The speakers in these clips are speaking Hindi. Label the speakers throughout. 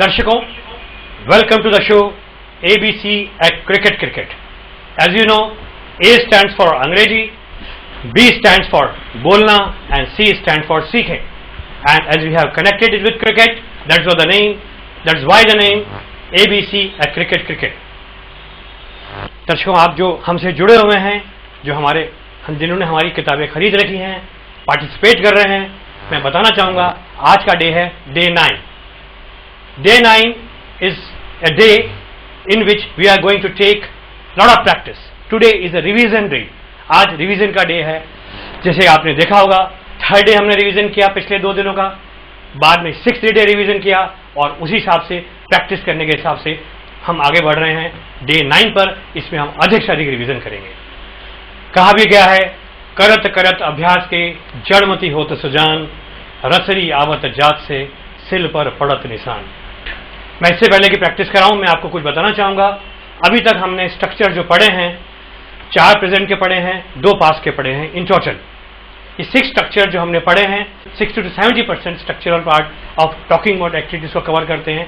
Speaker 1: दर्शकों, welcome to the show ABC at Cricket. As you know, A stands for अंग्रेजी, B stands for बोलना and C stands for सीखें. And as we have connected it with cricket, that's why the name ABC at Cricket. दर्शकों, आप जो हमसे जुड़े हुए हैं, जिन्होंने हमारी किताबें खरीद रखी हैं, पार्टिसिपेट कर रहे हैं, मैं बताना चाहूँगा आज का डे है Day 9. Day 9 is a day in which we are going to take lot of practice. Today is a revision day. आज रिवीजन का डे है. जैसे आपने देखा होगा, थर्ड डे हमने रिवीजन किया पिछले 2 दिनों का, बाद में 6th डे रिवीजन किया और उसी हिसाब से प्रैक्टिस करने के हिसाब से हम आगे बढ़ रहे हैं डे 9 पर. इसमें हम अधिक से अधिक रिवीजन करेंगे. कहा भी गया है, करत करत अभ्यास के जड़मती होत सुजान, रसरी आवत जात से सिल पर पड़त निशान. मैं इससे पहले की प्रैक्टिस कराऊं, मैं आपको कुछ बताना चाहूंगा. अभी तक हमने स्ट्रक्चर जो पढ़े हैं, 4 प्रेजेंट के पढ़े हैं, 2 पास्ट के पढ़े हैं. इन टोटल ये 6 स्ट्रक्चर जो हमने पढ़े हैं, 60 to 70% structural part of talking about activities को कवर करते हैं.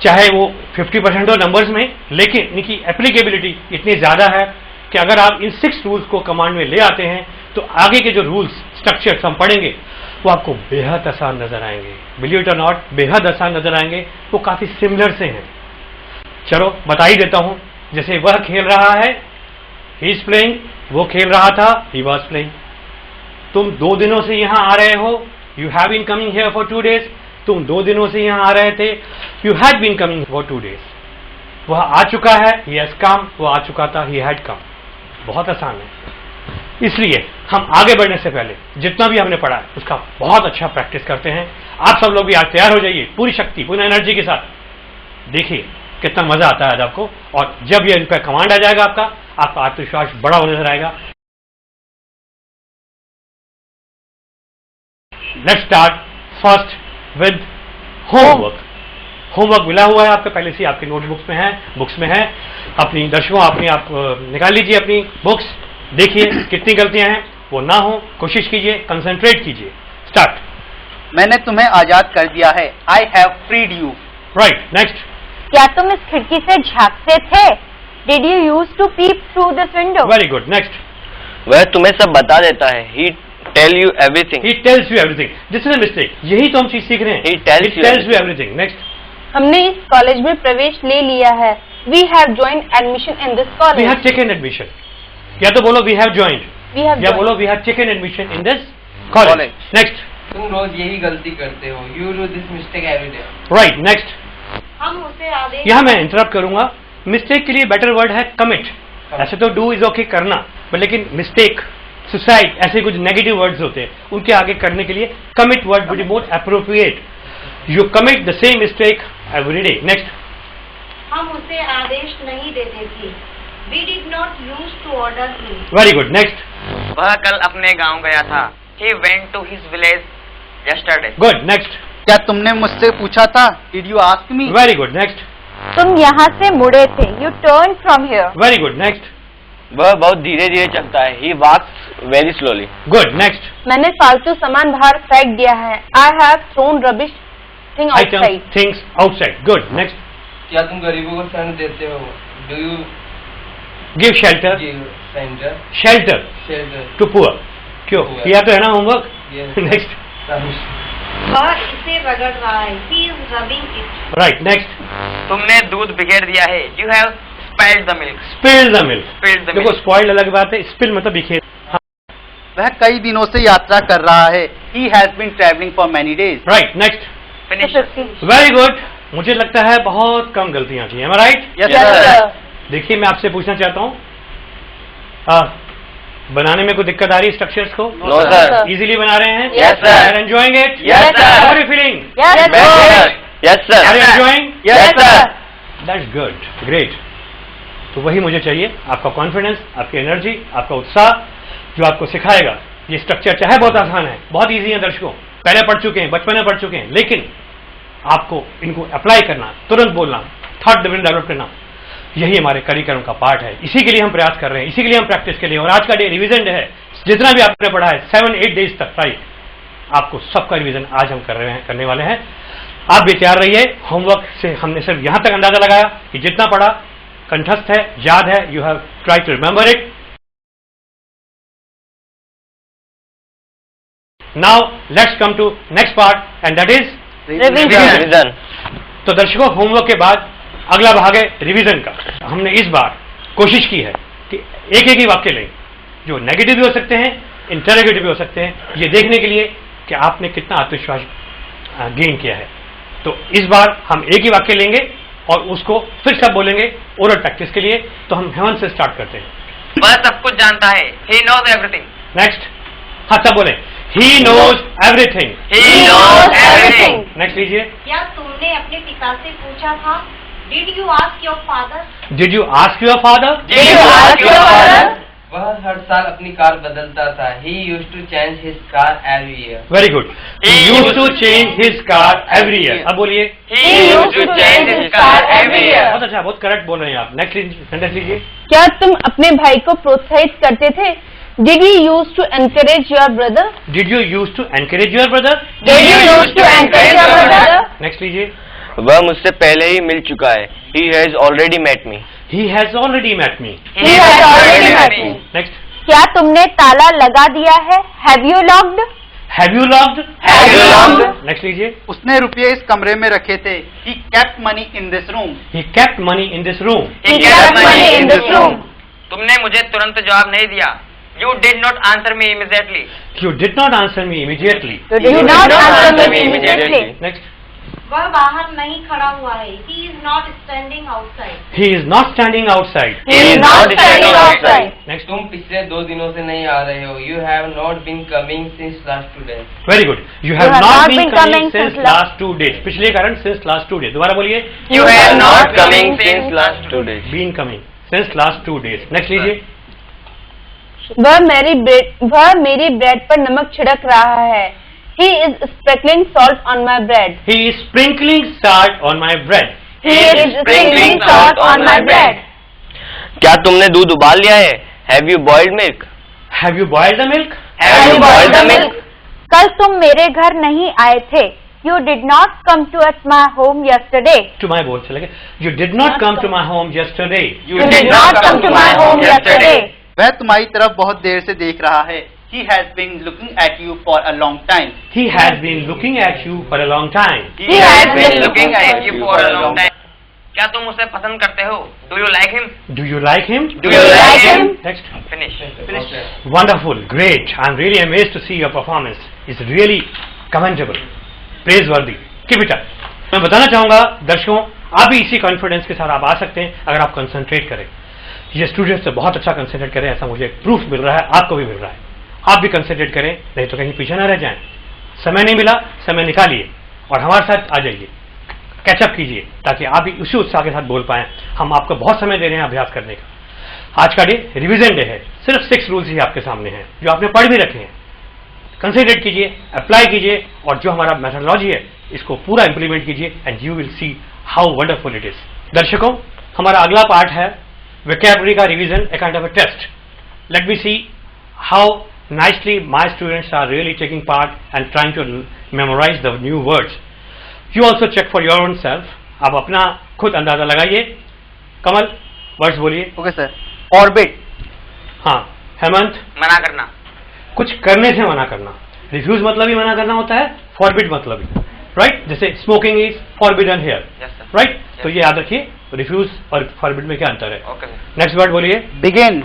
Speaker 1: चाहे वो 50% हो नंबर्स में, लेकिन इनकी एप्लीकेबिलिटी इतनी ज्यादा है कि अगर आप इन 6 रूल्स को कमांड में ले आते हैं तो आगे के जो रूल्स स्ट्रक्चर्स हम पढ़ेंगे वो आपको बेहद आसान नजर आएंगे. बिलीव इट और नॉट, बेहद आसान नजर आएंगे. वो काफी सिमिलर से हैं. चलो बता ही देता हूं. जैसे वह खेल रहा है, ही इज प्लेइंग, वो खेल रहा था, ही वॉज प्लेइंग. तुम 2 दिनों से यहां आ रहे हो, you have been coming here for 2 days. तुम 2 दिनों से यहां आ रहे थे, you had been coming for 2 days. वह आ चुका है, ही हैज कम, वो आ चुका था, ही हैड कम. बहुत आसान है. इसलिए हम आगे बढ़ने से पहले जितना भी हमने पढ़ा है उसका बहुत अच्छा प्रैक्टिस करते हैं. आप सब लोग भी आज तैयार हो जाइए पूरी शक्ति, पूरी एनर्जी के साथ. देखिए कितना मजा आता है आज आपको. और जब ये इनका कमांड आ जाएगा आपका आत्मविश्वास बड़ा होने नजर आएगा. Let's start first with homework. Homework मिला हुआ है आपको पहले से, आपके नोटबुक्स में है, बुक्स में है. अपनी दर्शकों, आप निकाल लीजिए अपनी बुक्स. देखिए कितनी गलतियां हैं, वो ना हो, कोशिश कीजिए, कंसंट्रेट कीजिए. स्टार्ट.
Speaker 2: मैंने तुम्हें आजाद कर दिया है. I have freed you.
Speaker 1: Right. Next.
Speaker 3: क्या तुम इस खिड़की से झांकते थे? Did you use to peep through this window?
Speaker 1: Very good. Next.
Speaker 4: वह तुम्हें सब बता देता है. He tell you everything.
Speaker 1: He tells you everything. This is a mistake. यही तो हम चीज सीख रहे हैं.
Speaker 4: He tells you
Speaker 1: everything. Next.
Speaker 3: हमने इस कॉलेज में प्रवेश ले लिया है. We have joined admission in this
Speaker 1: we
Speaker 3: college.
Speaker 1: Have taken admission. या तो बोलो वी हैव ज्वाइंड, या
Speaker 3: joined.
Speaker 1: बोलो we have taken admission in this college. Next.
Speaker 5: तुम रोज यही गलती करते हो. You do this mistake every day.
Speaker 1: Right. Next.
Speaker 3: हम उसे आदेश.
Speaker 1: यहाँ मैं इंटरप्ट करूंगा. मिस्टेक के लिए बेटर वर्ड है कमिट. ऐसे तो डू इज ओके करना, पर लेकिन मिस्टेक, सुसाइड, ऐसे कुछ नेगेटिव वर्ड्स होते हैं, उनके आगे करने के लिए commit word would be more appropriate. You commit the same mistake every day. Next.
Speaker 3: हम उसे आदेश नहीं देते थे. We did not use to order him.
Speaker 1: Very good. Next.
Speaker 4: वह कल अपने गांव गया था. He went to his village yesterday.
Speaker 1: Good. Next.
Speaker 2: क्या तुमने मुझसे पूछा था? Did you ask me?
Speaker 1: Very good. Next.
Speaker 3: तुम यहाँ से मुड़े थे. You turned from here.
Speaker 1: Very good. Next.
Speaker 4: वह बहुत धीरे धीरे चलता है. He walks very slowly.
Speaker 1: Good. Next.
Speaker 3: मैंने फालतू सामान बाहर फेंक दिया है. I have thrown rubbish thing outside.
Speaker 1: Things outside. Good. Next.
Speaker 5: क्या तुम गरीबों को शरण देते हो? Do you
Speaker 1: give shelter.
Speaker 5: Centre
Speaker 1: shelter
Speaker 5: shelter
Speaker 1: to poor. क्यों
Speaker 5: Poor.
Speaker 1: किया तो है ना होमवर्क. नेक्स्ट.
Speaker 3: वह इसे रगड़ रहा है. He is rubbing it.
Speaker 1: Right. Next.
Speaker 4: तुमने दूध बिखेर दिया है. You have spilled the milk.
Speaker 1: Spill the milk.
Speaker 4: Spilled the
Speaker 1: देखो
Speaker 4: milk.
Speaker 1: स्पॉइल्ड अलग बात है, स्पिल मतलब बिखेर.
Speaker 2: वह कई दिनों से यात्रा कर रहा है. He has been traveling for many days.
Speaker 1: Right. Next.
Speaker 4: Finish.
Speaker 3: 50.
Speaker 1: Very good. मुझे लगता है बहुत कम गलतियां की. Right.
Speaker 2: Yes,
Speaker 3: Yes,
Speaker 2: sir.
Speaker 3: sir.
Speaker 1: देखिए मैं आपसे पूछना चाहता हूँ, बनाने में कोई दिक्कत आ रही है स्ट्रक्चर्स को?
Speaker 6: No, sir.
Speaker 1: इजीली बना रहे हैं?
Speaker 6: Yes, sir.
Speaker 1: Are you enjoying it?
Speaker 6: Yes, sir.
Speaker 1: How are you feeling?
Speaker 6: Yes, sir. Yes, sir.
Speaker 1: Are you enjoying?
Speaker 6: Yes, sir.
Speaker 1: That's good. Great. तो वही मुझे चाहिए, आपका कॉन्फिडेंस, आपकी एनर्जी, आपका उत्साह, जो आपको सिखाएगा। ये स्ट्रक्चर चाहे बहुत आसान है, बहुत इजी है दर्शकों, पहले पढ़ चुके हैं, बचपन में पढ़ चुके हैं, लेकिन आपको इनको अप्लाई करना, तुरंत बोलना, थॉट डेवलप करना, यही हमारे करिकुलम का पार्ट है। इसी के लिए हम प्रयास कर रहे हैं, इसी के लिए हम प्रैक्टिस के लिए। और आज का डे रिवीजन डे है, जितना भी आपने पढ़ा है 7-8 डेज तक, राइट, आपको सबका रिवीजन आज हम करने वाले हैं। आप भी तैयार रहिए। होमवर्क से हमने सिर्फ यहां तक अंदाजा लगाया कि जितना पढ़ा कंठस्थ है, याद है, you have try to remember it. Now let's come to next part and that is
Speaker 6: revision.
Speaker 1: तो दर्शकों, होमवर्क के बाद अगला भाग है रिवीजन का। हमने इस बार कोशिश की है कि एक एक ही वाक्य लें, जो नेगेटिव भी हो सकते हैं, इंटरोगेटिव भी हो सकते हैं, ये देखने के लिए कि आपने कितना आत्मविश्वास गेन किया है। तो इस बार हम एक ही वाक्य लेंगे और उसको फिर सब बोलेंगे ओरल प्रैक्टिस के लिए। तो हम हेमंत से स्टार्ट करते हैं।
Speaker 4: वह सब कुछ जानता है, he knows everything.
Speaker 1: नेक्स्ट, हाँ सब बोले, he knows everything.
Speaker 4: He knows everything.
Speaker 1: Next लीजिए,
Speaker 3: क्या तुमने अपने पिता से पूछा था? Did you ask your father?
Speaker 1: Did you ask your father?
Speaker 4: Did you ask your father?
Speaker 5: वह हर साल अपनी कार बदलता था. He used to change his car every year.
Speaker 1: Very good. He used to change his car every year. अब बोलिए,
Speaker 4: He used to change his car every year.
Speaker 1: बहुत अच्छा, बहुत करेक्ट बोल रहे हैं आप। नेक्स्ट सेंटेंस लीजिए,
Speaker 7: क्या तुम अपने भाई को प्रोत्साहित करते थे? Did you used to encourage your brother?
Speaker 1: Did you use to encourage your brother?
Speaker 7: Did you used to encourage your brother?
Speaker 1: Next लीजिए,
Speaker 6: वह मुझसे पहले ही मिल चुका है. He has already met me.
Speaker 1: He has already met me.
Speaker 7: He has already met me.
Speaker 1: Next,
Speaker 7: क्या तुमने ताला लगा दिया है? Have you locked?
Speaker 1: Have you locked?
Speaker 7: Have you locked?
Speaker 1: Next लीजिए,
Speaker 2: उसने रुपये इस कमरे में रखे थे. He kept money in this room.
Speaker 1: He kept money in this room.
Speaker 7: He kept money in this room.
Speaker 4: तुमने मुझे तुरंत जवाब नहीं दिया. You did not answer me immediately.
Speaker 1: You did not answer me immediately.
Speaker 7: You did not answer me immediately.
Speaker 1: Next,
Speaker 3: वह बाहर नहीं खड़ा हुआ है. He is not standing outside.
Speaker 1: He is not standing outside.
Speaker 7: He is not standing outside.
Speaker 1: Next,
Speaker 5: तुम पिछले 2 दिनों से नहीं आ रहे हो. You have not been coming since last 2 days.
Speaker 1: Very good. You have not been coming since last 2 days. पिछले कारण सिंस लास्ट 2 डेज। दोबारा बोलिए,
Speaker 4: You have not coming
Speaker 6: since
Speaker 4: since
Speaker 6: last 2 days.
Speaker 1: Been coming since last 2 days. Next लीजिए,
Speaker 7: वह मेरी ब्रेड पर नमक छिड़क रहा है. He is sprinkling salt on my bread.
Speaker 1: he is sprinkling salt on my bread.
Speaker 7: He is sprinkling salt on my bread.
Speaker 6: क्या तुमने दूध उबाल लिया है? Have you boiled milk?
Speaker 1: Have you boiled the milk?
Speaker 6: Have you boiled the milk?
Speaker 7: कल तुम मेरे घर नहीं आए थे. You did not come to at my home yesterday.
Speaker 1: To my बोल चलेगा, you did not come to my home yesterday.
Speaker 7: You did not come to my home yesterday.
Speaker 2: वह तुम्हारी तरफ बहुत देर से देख रहा है. He has been looking at you for a long time.
Speaker 1: He has been looking at you for a long time.
Speaker 7: He has been
Speaker 4: looking at you for a long time. क्या तुम उसे पसंद करते हो? Do you like him?
Speaker 1: Do you like him?
Speaker 4: Do you like him?
Speaker 1: Next.
Speaker 4: Finish.
Speaker 5: Okay.
Speaker 1: Wonderful, great. I'm really amazed to see your performance. It's really commendable, praiseworthy. Keep it up. मैं बताना चाहूंगा दर्शकों, आप भी इसी कॉन्फिडेंस के साथ आप आ सकते हैं अगर आप कंसंट्रेट करें. ये स्टूडेंट्स से बहुत अच्छा कंसंट्रेट करें, ऐसा मुझे प्रूफ मिल रहा है, आपको भी मिल रहा है. आप भी कंसंट्रेट करें, नहीं तो कहीं पीछे ना रह जाएं. समय नहीं मिला, समय निकालिए और हमारे साथ आ जाइए, कैचअप कीजिए, ताकि आप भी उसी उत्साह के साथ बोल पाएं. हम आपको बहुत समय दे रहे हैं अभ्यास करने का. आज का डे रिवीजन डे है. सिर्फ 6 रूल्स ही आपके सामने हैं जो आपने पढ़ भी रखे हैं. कंसंट्रेट कीजिए, अप्लाई कीजिए और जो हमारा मेथोडोलॉजी है इसको पूरा इंप्लीमेंट कीजिए and you will see how wonderful it is. दर्शकों, हमारा अगला पार्ट है वोकैबुलरी का revision, a kind of a test. Let me see how nicely my students are really taking part and trying to memorize the new words. You also check for your own self. आप अपना खुद अंदाजा लगाइए. कमल, वर्ड्स बोलिए.
Speaker 2: Okay sir. ऑर्बिट.
Speaker 1: हाँ. हेमंत,
Speaker 4: मना करना.
Speaker 1: कुछ करने से मना करना. रिफ्यूज मतलब ही मना करना होता है, फॉरबिड मतलब ही, राइट? जैसे smoking is forbidden here,
Speaker 4: Yes, sir.
Speaker 1: Right? तो ये याद रखिए, रिफ्यूज और फॉरबिड में क्या अंतर है.
Speaker 4: Okay, sir.
Speaker 1: नेक्स्ट वर्ड बोलिए.
Speaker 2: बिगिन.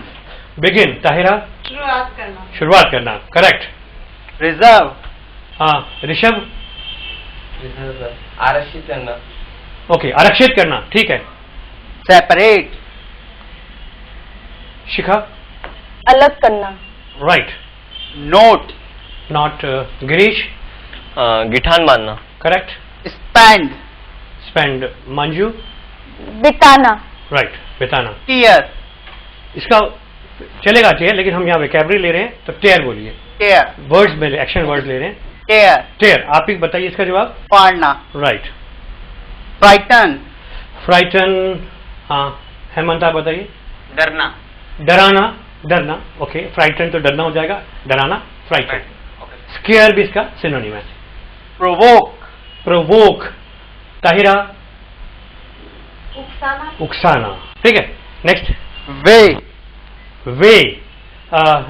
Speaker 1: बिगिन. ताहिरा,
Speaker 3: शुरुआत करना.
Speaker 1: शुरुआत करना. करेक्ट.
Speaker 2: रिजर्व.
Speaker 1: हाँ. ऋषभ,
Speaker 5: आरक्षित करना.
Speaker 1: ओके. आरक्षित करना, ठीक है.
Speaker 2: सेपरेट.
Speaker 1: शिखा,
Speaker 7: अलग करना.
Speaker 1: Right.
Speaker 2: note,
Speaker 1: Not Girish.
Speaker 6: गिठान मानना.
Speaker 1: Correct.
Speaker 2: spend,
Speaker 1: Spend. Manju.
Speaker 7: बिताना,
Speaker 1: Right. बिताना.
Speaker 2: tear,
Speaker 1: इसका चलेगा tear, लेकिन हम यहाँ vocabulary ले रहे हैं तो tear बोलिए.
Speaker 2: tear,
Speaker 1: वर्ड्स में एक्शन वर्ड्स ले रहे हैं.
Speaker 2: tear,
Speaker 1: tear. आप ही बताइए इसका जवाब.
Speaker 2: फाड़ना,
Speaker 1: Right.
Speaker 2: frighten,
Speaker 1: Frighten. हाँ हेमंत आप बताइए.
Speaker 4: डरना.
Speaker 1: डराना. डरना. ओके. फ्राइटन तो डरना हो जाएगा. डराना. फ्राइटन.
Speaker 4: ओके.
Speaker 1: स्केयर भी इसका सिनोनिम है.
Speaker 2: provoke,
Speaker 1: provoke. ताहिरा.
Speaker 3: उकसाना.
Speaker 1: उकसाना. ठीक है. नेक्स्ट.
Speaker 2: weigh,
Speaker 1: weigh.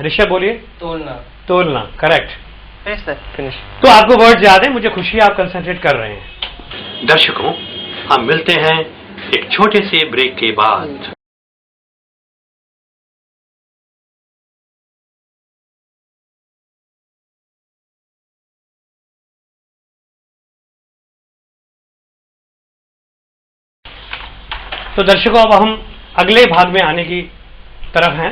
Speaker 1: ऋषभ बोलिए.
Speaker 5: तोलना.
Speaker 1: तोलना. करेक्ट.
Speaker 2: finish sir.
Speaker 6: फिनिश.
Speaker 1: तो आपको वर्ड याद है, मुझे खुशी है आप कंसंट्रेट कर रहे हैं. दर्शकों, हम मिलते हैं एक छोटे से ब्रेक के बाद. तो दर्शकों, अब हम अगले भाग में आने की तरफ हैं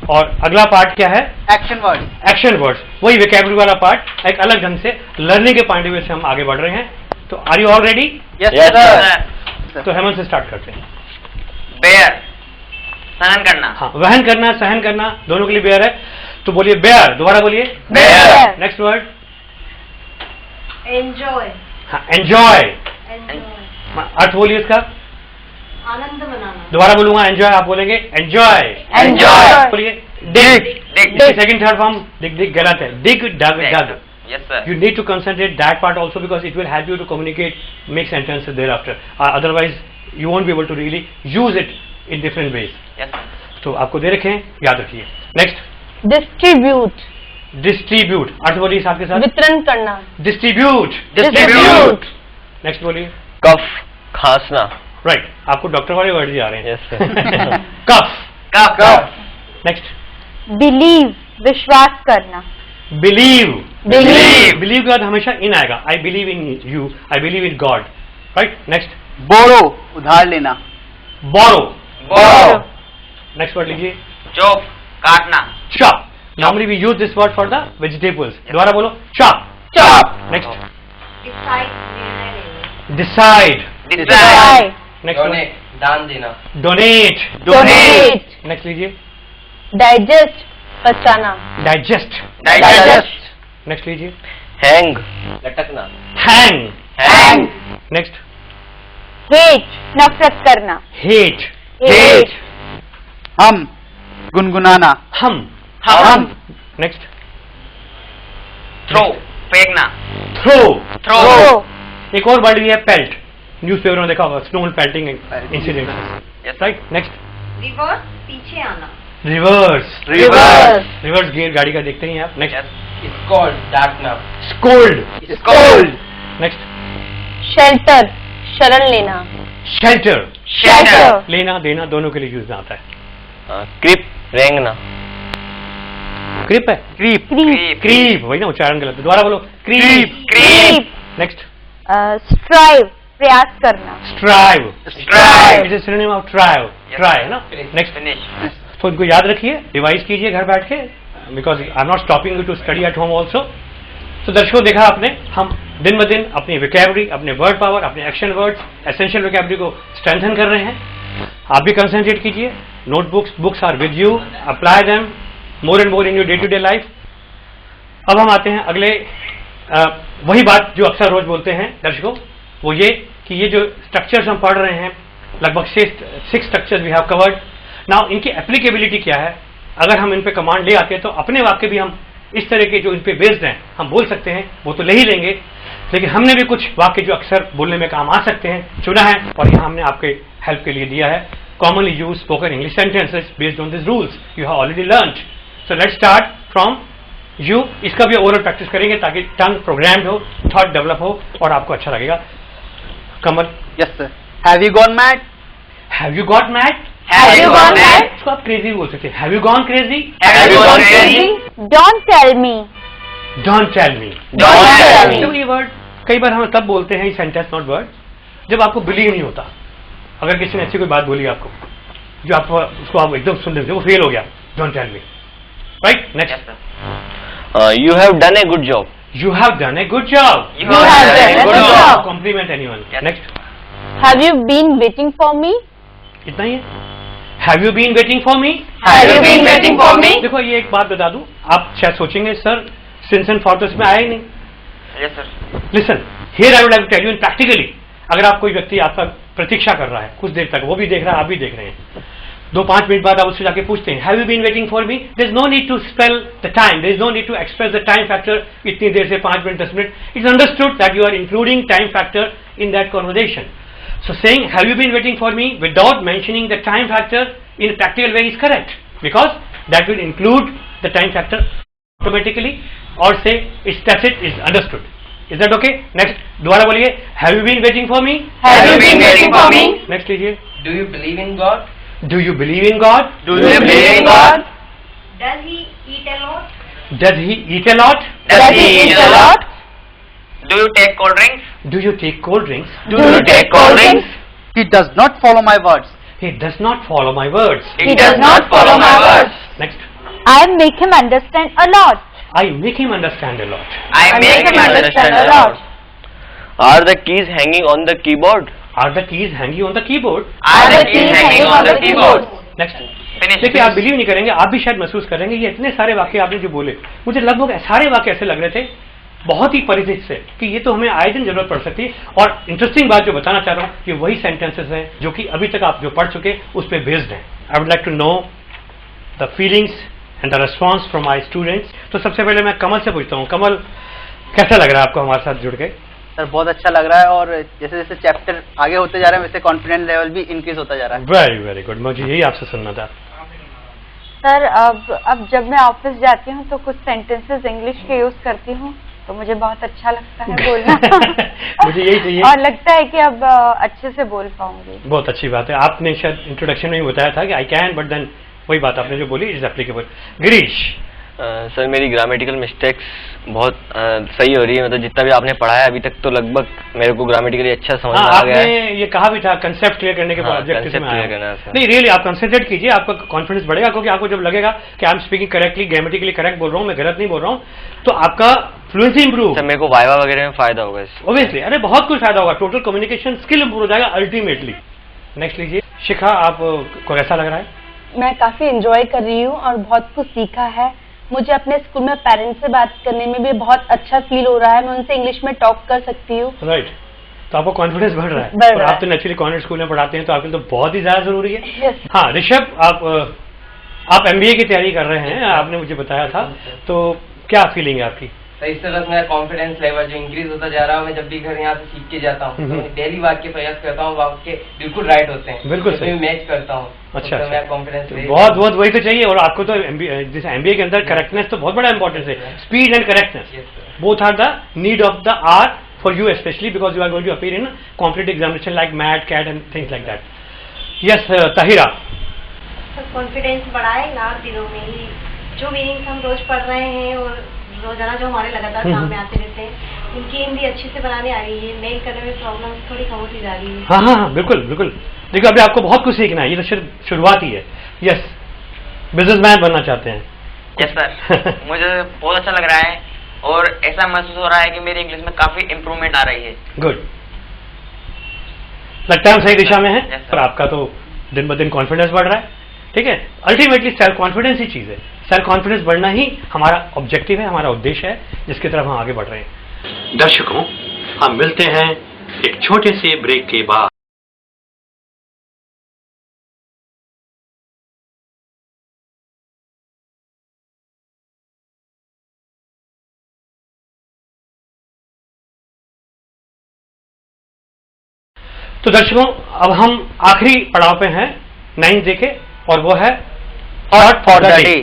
Speaker 1: और अगला पार्ट क्या है?
Speaker 2: action word,
Speaker 1: action words. वही वोकैबुलरी वाला पार्ट एक अलग ढंग से लर्निंग के पॉइंट ऑफ व्यू से हम आगे बढ़ रहे हैं. तो are you all ready?
Speaker 2: yes,
Speaker 6: Yes,
Speaker 2: sir.
Speaker 1: तो हेमंत से स्टार्ट करते हैं.
Speaker 4: बेयर. सहन करना.
Speaker 1: हाँ, वहन करना, सहन करना दोनों के लिए बेयर है. तो बोलिए बेयर. दोबारा बोलिए.
Speaker 7: Bear.
Speaker 1: Next word.
Speaker 3: एंजॉय.
Speaker 1: हाँ, एंजॉय.
Speaker 3: एंजॉय.
Speaker 1: अर्थ बोलिए इसका.
Speaker 3: आनंद मनाना.
Speaker 1: दोबारा बोलूंगा एंजॉय, आप बोलेंगे एंजॉय.
Speaker 7: Enjoy.
Speaker 1: बोलिए dig.
Speaker 4: Dig.
Speaker 1: Second third form dig dig गलत है. Dig dug dug.
Speaker 4: Yes sir.
Speaker 1: You need to concentrate that part also because it will help you to communicate, make sentences thereafter. Otherwise, you won't be able to really use it in different ways.
Speaker 4: Yes sir.
Speaker 1: तो आपको दे रखे हैं, याद रखिए. नेक्स्ट.
Speaker 7: Distribute,
Speaker 1: distribute. अर्थ बोलिए साथ के साथ.
Speaker 7: वितरण करना,
Speaker 1: डिस्ट्रीब्यूट.
Speaker 7: Distribute.
Speaker 1: नेक्स्ट बोलिए.
Speaker 6: कफ. खांसना.
Speaker 1: राइट. आपको डॉक्टर वाले वर्ड ही आ रहे हैं.
Speaker 6: Yes, sir.
Speaker 1: कफ.
Speaker 4: कफ.
Speaker 1: नेक्स्ट.
Speaker 7: बिलीव, विश्वास करना,
Speaker 1: बिलीव.
Speaker 7: Believe.
Speaker 1: बिलीव के बाद हमेशा इन आएगा. I believe in you, I believe in God. Right. Next.
Speaker 2: borrow, उधार लेना,
Speaker 1: बोरो.
Speaker 4: बोरो.
Speaker 1: नेक्स्ट वर्ड लीजिए.
Speaker 4: चोप. काटना.
Speaker 1: Chop. Normally we use this word for the vegetables. दोबारा बोलो. Chop.
Speaker 2: chop,
Speaker 1: Next.
Speaker 3: डिसाइड. निर्णय लेना.
Speaker 1: Decide.
Speaker 4: Decide.
Speaker 1: Next one.
Speaker 5: Donate. दान देना.
Speaker 1: Donate.
Speaker 7: डोनेट,
Speaker 1: Next लीजिए.
Speaker 7: डाइजेस्ट, पचाना,
Speaker 1: Digest.
Speaker 4: डाइजेस्ट.
Speaker 1: Next लीजिए.
Speaker 6: हैंग.
Speaker 5: लटकना.
Speaker 1: Hang.
Speaker 4: हैंग.
Speaker 1: Next.
Speaker 7: हेट, नफरत करना,
Speaker 1: Hate.
Speaker 7: हेट,
Speaker 2: हम, गुनगुनाना,
Speaker 1: Hum.
Speaker 4: हम.
Speaker 1: Next.
Speaker 4: थ्रो. फेंकना.
Speaker 1: Throw.
Speaker 4: थ्रो.
Speaker 1: एक और वर्ड भी है pelt. न्यूज़पेपर में देखा होगा. Stone pelting incident.
Speaker 4: Yes.
Speaker 1: Right. Next.
Speaker 3: Reverse. पीछे आना.
Speaker 1: Reverse.
Speaker 7: रिवर्स,
Speaker 1: Reverse gear गाड़ी का देखते ही आप. Next.
Speaker 4: यस.
Speaker 5: स्कॉल्ड. डांटना.
Speaker 1: Scold.
Speaker 4: स्कोल्ड.
Speaker 1: Next.
Speaker 7: शेल्टर, शरण लेना,
Speaker 1: Shelter.
Speaker 7: शेल्टर,
Speaker 1: लेना देना दोनों के लिए यूज में आता है.
Speaker 6: क्रिप. रेंगना.
Speaker 1: क्रिप है.
Speaker 2: creep,
Speaker 7: creep,
Speaker 1: creep. वही ना, उच्चारण गलत है. दोबारा बोलो. क्रीप.
Speaker 4: क्रीप.
Speaker 1: नेक्स्ट.
Speaker 7: स्ट्राइव, प्रयास करना,
Speaker 1: strive.
Speaker 4: Strive.
Speaker 1: It is synonym of thrive. Try है ना. नेक्स्ट.
Speaker 4: फिनिश.
Speaker 1: तो इनको याद रखिए, रिवाइज कीजिए घर बैठ के, because I am not stopping you to study at home also. तो दर्शकों, देखा आपने, हम दिन ब दिन अपनी वोकैबुलरी, अपने वर्ड पावर, अपने एक्शन वर्ड्स, एसेंशियल वोकैबुलरी को स्ट्रेंथन कर रहे हैं. आप भी कंसंट्रेट कीजिए. Notebooks, books are with you. Apply them more and more in your day to day life. अब हम आते हैं अगले, वही बात जो अक्सर रोज बोलते हैं दर्शकों, वो ये कि ये जो स्ट्रक्चर्स हम पढ़ रहे हैं, लगभग 6 structures we have covered. Now इनकी एप्लीकेबिलिटी क्या है? अगर हम इन पे कमांड ले आते हैं तो अपने वाक्य भी हम इस तरह के जो इन पे बेस्ड हैं हम बोल सकते हैं, वो तो ले ही लेंगे, लेकिन हमने भी कुछ वाक्य जो अक्सर बोलने में काम आ सकते हैं चुना है और यहाँ हमने आपके हेल्प के लिए दिया है. Commonly use spoken English sentences based on this rules you have already learned. So let's start from you. इसका भी ओरल प्रैक्टिस करेंगे ताकि टंग प्रोग्राम्ड हो, थॉट डेवलप हो और आपको अच्छा लगेगा. कमल.
Speaker 2: yes sir. have you gone mad,
Speaker 1: have you got mad.
Speaker 4: Have you gone mad?
Speaker 1: इसको आप क्रेजी बोल सकते हैं. Have you gone crazy.
Speaker 4: Have you gone crazy?
Speaker 7: Don't tell me,
Speaker 1: don't tell me.
Speaker 4: Don't tell me.
Speaker 1: तो ये वर्ड कई बार हम तब बोलते हैं, सेंटेंस नॉट वर्ड, जब आपको बिलीव नहीं होता. अगर किसी ने अच्छी कोई बात बोली आपको, जो आप उसको आप एकदम सुन रहे थे, वो फेल हो गया. Don't tell me. Right? Next.
Speaker 4: Yes, sir.
Speaker 6: You have done a good job.
Speaker 1: You have done a good job.
Speaker 4: You
Speaker 7: have done a good job.
Speaker 1: Compliment anyone.
Speaker 4: Yes.
Speaker 1: Next.
Speaker 7: Have you been waiting for me?
Speaker 1: इतना ही है. Have you been waiting for me?
Speaker 7: Have you been waiting for me?
Speaker 1: देखो ये एक बात बता दूं, आप शायद सोचेंगे सर सिंस एंड फॉर तो इसमें आया ही नहीं.
Speaker 4: Yes, sir.
Speaker 1: Listen, here I would like to tell you in practically, अगर आप कोई व्यक्ति आपका प्रतीक्षा कर रहा है कुछ देर तक, वो भी देख रहा है, आप भी देख रहे हैं, 2-5 मिनट बाद आप उससे जाके पूछते हैं have you been waiting for me, there is no need to spell the time, there is no need to express the time factor, इतनी देर से 5 minute 10 minute, it's understood that you are including time factor in that conversation. So saying have you been waiting for me without mentioning the time factor in a practical way is correct, because that will include the time factor automatically, or say it's tacit, is understood. Is that okay? Next, दोबारा बोलिए, have you been waiting for me?
Speaker 7: Have you been waiting for me?
Speaker 1: Next लीजिए,
Speaker 5: Do you believe in God?
Speaker 1: do you believe in God?
Speaker 6: Do you believe in God?
Speaker 3: Does he eat a lot?
Speaker 1: Does he eat a lot?
Speaker 7: Does he eat a lot?
Speaker 4: Do you take cold drinks?
Speaker 1: Do you take cold drinks?
Speaker 7: Do you take cold drinks?
Speaker 2: He does not follow my words.
Speaker 1: He does not follow my words.
Speaker 7: He does not follow my words.
Speaker 1: Next,
Speaker 7: I make him understand a lot.
Speaker 1: I make him understand a lot.
Speaker 4: I make him understand a lot.
Speaker 6: Are the keys hanging on the keyboard?
Speaker 1: Are the keys hanging on the keyboard?
Speaker 4: Are the keys hanging on the keyboard?
Speaker 1: Next.
Speaker 4: Finish.
Speaker 1: देखिए आप बिलीव नहीं करेंगे, आप भी शायद महसूस करेंगे, ये इतने सारे वाक्य आपने जो बोले, मुझे लगभग सारे वाक्य ऐसे लग रहे थे बहुत ही परिचित से कि ये तो हमें आए दिन जरूरत पड़ सकती है. और इंटरेस्टिंग बात जो बताना चाह रहा हूँ, ये वही सेंटेंसेस हैं जो कि अभी तक आप जो पढ़ चुके उस पर बेस्ड हैं. I would like to know the feelings and the response from my students. तो सबसे पहले मैं कमल से पूछता हूँ. कमल, कैसा लग रहा है आपको हमारे साथ जुड़ के?
Speaker 2: सर बहुत अच्छा लग रहा है, और जैसे जैसे चैप्टर आगे होते जा रहे हैं वैसे कॉन्फिडेंस लेवल भी इंक्रीज होता जा रहा है.
Speaker 1: वेरी वेरी गुड, मुझे यही आपसे सुनना था.
Speaker 7: सर अब जब मैं ऑफिस जाती हूँ तो कुछ सेंटेंसेस इंग्लिश के यूज करती हूँ, तो मुझे बहुत अच्छा लगता है बोलना.
Speaker 1: मुझे यही चाहिए.
Speaker 7: और लगता है कि अब अच्छे से बोल पाऊंगी.
Speaker 1: बहुत अच्छी बात है. आपने शायद इंट्रोडक्शन में ही बताया था कि आई कैन, बट देन वही बात आपने जो बोली इज एप्लीकेबल. गिरीश,
Speaker 6: सर मेरी ग्रामेटिकल मिस्टेक्स बहुत सही हो रही है, मतलब जितना भी आपने पढ़ाया अभी तक तो लगभग मेरे को ग्रामेटिकली अच्छा समझ में आ गया
Speaker 1: आपने
Speaker 6: है.
Speaker 1: ये कहा भी था कंसेप्ट क्लियर करने के बाद
Speaker 6: हाँ,
Speaker 1: ऑब्जेक्टिव
Speaker 6: concept
Speaker 1: में
Speaker 6: clear
Speaker 1: आया.
Speaker 6: करना है, सर.
Speaker 1: नहीं रियली आप कंसंट्रेट कीजिए, आपका कॉन्फिडेंस बढ़ेगा, क्योंकि आपको जब लगेगा कि I am speaking correctly, grammatically correct बोल रहा हूँ, मैं गलत नहीं बोल रहा हूँ, तो आपका फ्लुएंसी इंप्रूव.
Speaker 6: सर मेरे को वाइवा वगैरह में फायदा होगा इससे.
Speaker 1: ऑब्वियसली, अरे बहुत कुछ फायदा होगा, टोटल कम्युनिकेशन स्किल इंप्रूव हो जाएगा अल्टीमेटली. नेक्स्ट लीजिए, शिखा, आपको कैसा लग रहा है?
Speaker 7: मैं काफी एंजॉय कर रही हूँ और बहुत कुछ सीखा है. मुझे अपने स्कूल में पेरेंट्स से बात करने में भी बहुत अच्छा फील हो रहा है. मैं उनसे इंग्लिश में टॉक कर सकती हूँ.
Speaker 1: राइट, तो आपको कॉन्फिडेंस बढ़ रहा है.
Speaker 7: बढ़
Speaker 1: और
Speaker 7: रहा
Speaker 1: आप
Speaker 7: है.
Speaker 1: तो नेचुरली कॉन्वेंट स्कूल में पढ़ाते हैं, तो आपके लिए तो बहुत ही ज्यादा जरूरी है.
Speaker 7: Yes.
Speaker 1: हाँ ऋषभ, आप एमबीए की तैयारी कर रहे हैं, आपने मुझे बताया था, तो क्या फीलिंग है आपकी?
Speaker 5: तो इससे बस मेरा कॉन्फिडेंस लेवल जो इंक्रीज होता जा रहा है. मैं जब भी घर यहाँ से सीख के जाता हूँ तो डेली वाक्य प्रयास करता हूँ, वाक्य बिल्कुल राइट होते हैं,
Speaker 1: बिल्कुल सही.
Speaker 5: मैच करता हूँ.
Speaker 1: अच्छा,
Speaker 5: तो
Speaker 1: अच्छा.
Speaker 5: मेरा कॉन्फिडेंस
Speaker 1: बहुत बहुत वही तो चाहिए. और आपको तो जैसे एमबीए के अंदर करेक्टनेस तो बहुत बड़ा इंपॉर्टेंस है. Speed and correctness both are the need of the hour for you, specially because you are going to appear in competitive examination like MAT, CAT and things like that. Yes Tahira.
Speaker 3: Confidence बढ़ाएगा दिनों में ही. जो मीनिंग्स हम रोज पढ़ रहे हैं और रोजाना जो हमारे लगातार सामने आते रहते हैं, उनकी हिंदी अच्छे से बनाने आ रही है. मेल करने में प्रॉब्लम थोड़ी कम होती जा रही है.
Speaker 1: हाँ हाँ हाँ, बिल्कुल बिल्कुल. देखो अभी आपको बहुत कुछ सीखना है, ये तो सिर्फ शुरुआत ही है. यस, बिजनेसमैन बनना चाहते हैं.
Speaker 4: Yes sir. मुझे बहुत अच्छा लग रहा है और ऐसा महसूस हो रहा है कि मेरी इंग्लिश में काफी इम्प्रूवमेंट आ रही है.
Speaker 1: गुड, लगता है हम सही दिशा में हैं.
Speaker 4: Yes, sir.
Speaker 1: पर आपका तो दिन ब दिन कॉन्फिडेंस बढ़ रहा है. ठीक है, अल्टीमेटली सेल्फ कॉन्फिडेंस ही चीज है. सेल्फ कॉन्फिडेंस बढ़ना ही हमारा ऑब्जेक्टिव है, हमारा उद्देश्य है, जिसकी तरफ हम आगे बढ़ रहे हैं. दर्शकों, हम मिलते हैं एक छोटे से ब्रेक के बाद. तो दर्शकों, अब हम आखिरी पड़ाव पे हैं 9 डे के, और वो है thought for the day.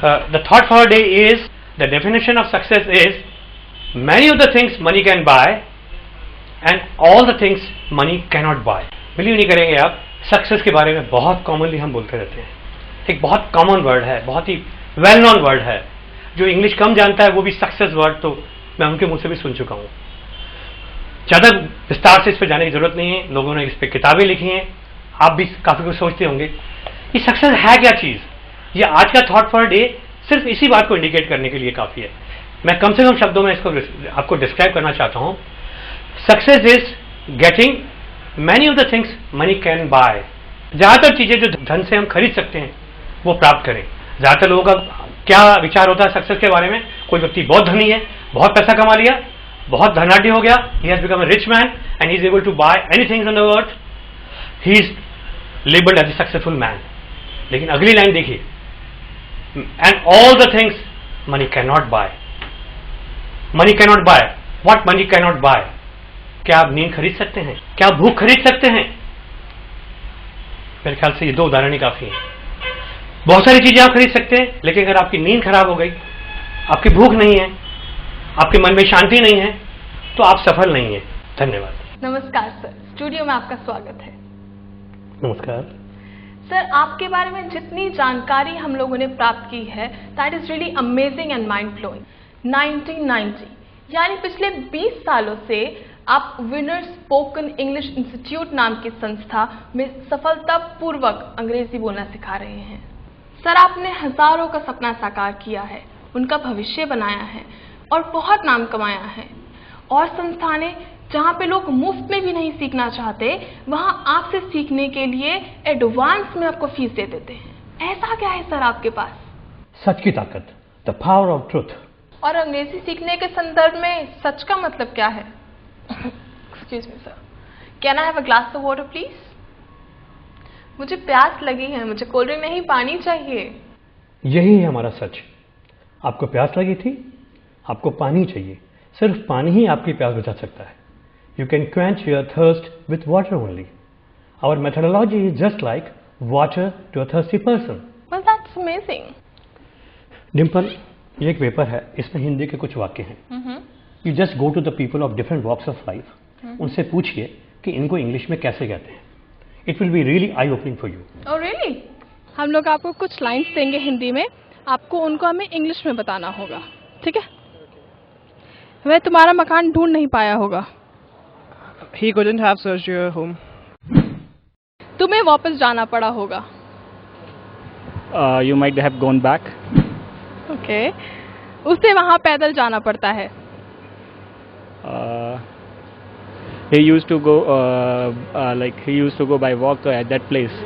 Speaker 1: The thought for day is the definition of success is many of the things money can buy and all the things money cannot buy. Believe नहीं करेंगे आप, सक्सेस के बारे में बहुत कॉमनली हम बोलते रहते हैं. एक बहुत कॉमन वर्ड है, बहुत ही वेल नोन वर्ड है. जो इंग्लिश कम जानता है वो भी सक्सेस वर्ड तो मैं उनके मुंह से भी सुन चुका हूं. ज्यादा विस्तार से इस पर जाने की जरूरत नहीं है. लोगों ने इस पर किताबें लिखी हैं, आप भी काफी कुछ सोचते होंगे कि सक्सेस है क्या चीज. ये आज का थॉट फॉर डे सिर्फ इसी बात को इंडिकेट करने के लिए काफी है। मैं कम से कम शब्दों में इसको आपको डिस्क्राइब करना चाहता हूं। Success is getting many of the things money can buy. ज्यादातर चीजें जो धन से हम खरीद सकते हैं वो प्राप्त करें। ज्यादातर लोगों का क्या विचार होता है सक्सेस के बारे में? कोई व्यक्ति बहुत धनी है, बहुत पैसा कमा लिया, बहुत धनाढ़ हो गया, he has become a rich man and he is able to buy anything on the earth, he is labeled as a successful man. लेकिन अगली लाइन देखिए, and all the things money cannot buy. Money cannot buy. What money cannot buy? क्या आप नींद खरीद सकते हैं? क्या आप भूख खरीद सकते हैं? मेरे ख्याल से ये दो उदाहरण ही काफी हैं। बहुत सारी चीजें आप खरीद सकते हैं, लेकिन अगर आपकी नींद खराब हो गई, आपकी भूख नहीं है, आपके मन में शांति नहीं है, तो आप सफल नहीं है। धन्यवाद।
Speaker 8: नमस्कार सर, स्टूडियो में आपका स्वागत है।
Speaker 1: नमस्कार
Speaker 8: सर, आपके बारे में जितनी जानकारी हम लोगों ने प्राप्त की है, that is really amazing and mind blowing. 1990 यानी पिछले 20 सालों से आप विनर स्पोकन इंग्लिश इंस्टीट्यूट नाम की संस्था में सफलतापूर्वक अंग्रेजी बोलना सिखा रहे हैं। सर, आपने हजारों का सपना साकार किया है, उनका भविष्य बनाया है और बहुत नाम कमाया है। और संस्थानें जहाँ पे लोग मुफ्त में भी नहीं सीखना चाहते, वहाँ आपसे सीखने के लिए एडवांस में आपको फीस दे देते हैं। ऐसा क्या है सर आपके पास?
Speaker 1: सच की ताकत, द पावर ऑफ ट्रुथ।
Speaker 8: और अंग्रेजी सीखने के संदर्भ में सच का मतलब क्या है? Excuse me sir, can I have a glass of water please? मुझे प्यास लगी है, मुझे कोल्ड ड्रिंक नहीं, पानी चाहिए।
Speaker 1: यही है हमारा सच। आपको प्यास लगी थी, आपको पानी चाहिए। सिर्फ पानी ही आपकी प्यास बुझा सकता है। You can quench your thirst with water only. Our methodology is just like water to a thirsty person.
Speaker 8: Well, that's amazing.
Speaker 1: Dimple, ये एक पेपर है, इसमें हिंदी के कुछ वाक्य हैं। You just go to the people of different walks of life, उनसे पूछिए कि इनको इंग्लिश में कैसे कहते हैं। It will be really eye opening for you.
Speaker 8: Oh, really? हम लोग आपको कुछ लाइंस देंगे हिंदी में, आपको उनको हमें इंग्लिश में बताना होगा, ठीक है? वह तुम्हारा मकान ढूंढ नहीं पाया होगा।
Speaker 9: He couldn't have searched your home.
Speaker 8: तुम्हें वापस जाना पड़ा होगा।
Speaker 9: You might have gone back.
Speaker 8: Okay, उसे वहाँ पैदल जाना पड़ता है।
Speaker 9: He used to go he used to go by walk at that place.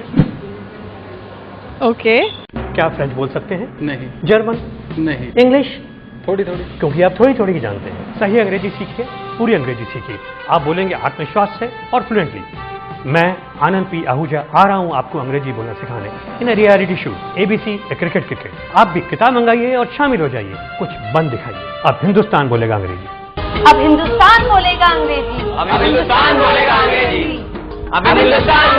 Speaker 8: Okay,
Speaker 1: क्या आप फ्रेंच बोल सकते हैं?
Speaker 9: नहीं,
Speaker 1: जर्मन?
Speaker 9: नहीं,
Speaker 1: इंग्लिश?
Speaker 9: थोड़ी थोड़ी।
Speaker 1: क्योंकि आप थोड़ी थोड़ी ही जानते हैं। सही अंग्रेजी सीखिए, पूरी अंग्रेजी सीखिए। आप बोलेंगे आत्मविश्वास से और फ्लुएंटली। मैं आनंद पी आहूजा आ रहा हूं आपको अंग्रेजी बोलना सिखाने in reality show ABC cricket cricket. आप भी किताब मंगाइए और शामिल हो जाइए, कुछ बन दिखाइए। अब हिंदुस्तान बोलेगा अंग्रेजी।
Speaker 7: अब हिंदुस्तान बोलेगा अंग्रेजी।
Speaker 5: अब हिंदुस्तान बोलेगा अंग्रेजी। अब हिंदुस्तान